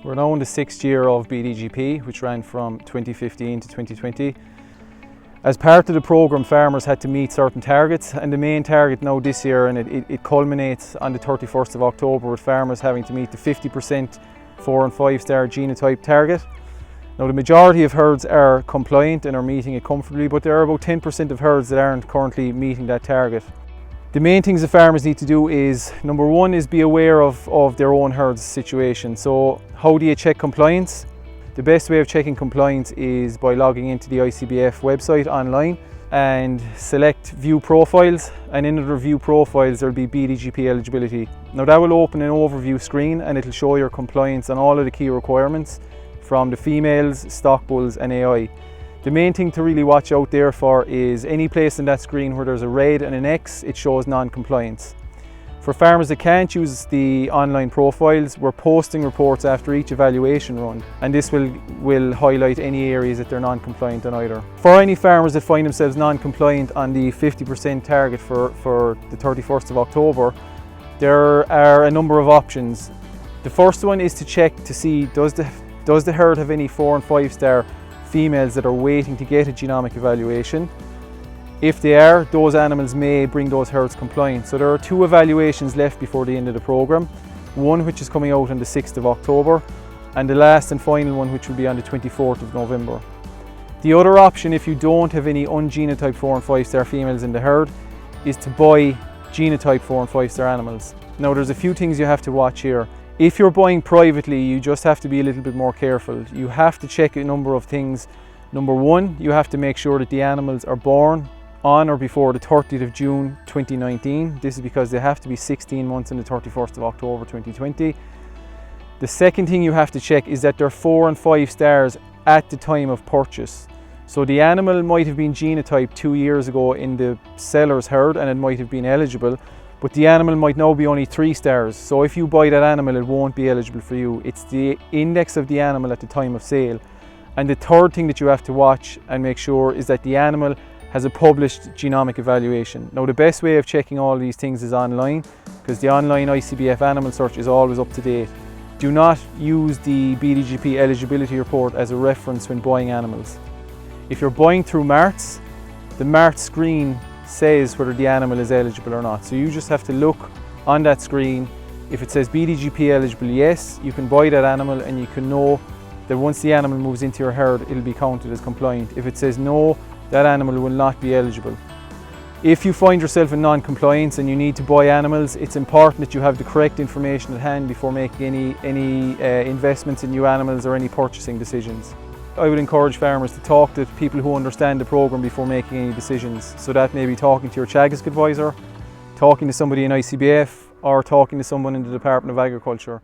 We're now in the 6th year of BDGP, which ran from 2015 to 2020. As part of the programme, farmers had to meet certain targets, and the main target now this year, and it culminates on the 31st of October, with farmers having to meet the 50% 4 and 5 star genotype target. Now, the majority of herds are compliant and are meeting it comfortably, but there are about 10% of herds that aren't currently meeting that target. The main things the farmers need to do is, number one, is be aware of their own herd's situation. So how do you check compliance? The best way of checking compliance is by logging into the ICBF website online and select View Profiles, and in the View Profiles there will be BDGP eligibility. Now that will open an overview screen and it will show your compliance on all of the key requirements from the females, stock bulls and AI. The main thing to really watch out there for is any place in that screen where there's a red and an X, it shows non-compliance. For farmers that can't use the online profiles, we're posting reports after each evaluation run, and this will highlight any areas that they're non-compliant on either. For any farmers that find themselves non-compliant on the 50% target for the 31st of October, there are a number of options. The first one is to check to see does the herd have any 4 and 5 star females that are waiting to get a genomic evaluation. If they are, those animals may bring those herds compliant. So there are 2 evaluations left before the end of the programme. One which is coming out on the 6th of October, and the last and final one which will be on the 24th of November. The other option, if you don't have any ungenotyped 4 and 5 star females in the herd, is to buy genotype 4 and 5 star animals. Now there's a few things you have to watch here. If you're buying privately, you just have to be a little bit more careful. You have to check a number of things. Number one, you have to make sure that the animals are born on or before the 30th of June 2019. This is because they have to be 16 months on the 31st of October 2020. The second thing you have to check is that they're 4 and 5 stars at the time of purchase. So the animal might have been genotyped 2 years ago in the seller's herd and it might have been eligible, but the animal might now be only 3 stars. So if you buy that animal, it won't be eligible for you. It's the index of the animal at the time of sale. And the third thing that you have to watch and make sure is that the animal has a published genomic evaluation. Now the best way of checking all these things is online, because the online ICBF animal search is always up to date. Do not use the BDGP eligibility report as a reference when buying animals. If you're buying through MARTS, the MARTS screen says whether the animal is eligible or not. So you just have to look on that screen. If it says BDGP eligible, yes, you can buy that animal, and you can know that once the animal moves into your herd, it'll be counted as compliant. If it says no, that animal will not be eligible. If you find yourself in non-compliance and you need to buy animals, it's important that you have the correct information at hand before making any investments in new animals or any purchasing decisions. I would encourage farmers to talk to people who understand the programme before making any decisions. So that may be talking to your Teagasc advisor, talking to somebody in ICBF, or talking to someone in the Department of Agriculture.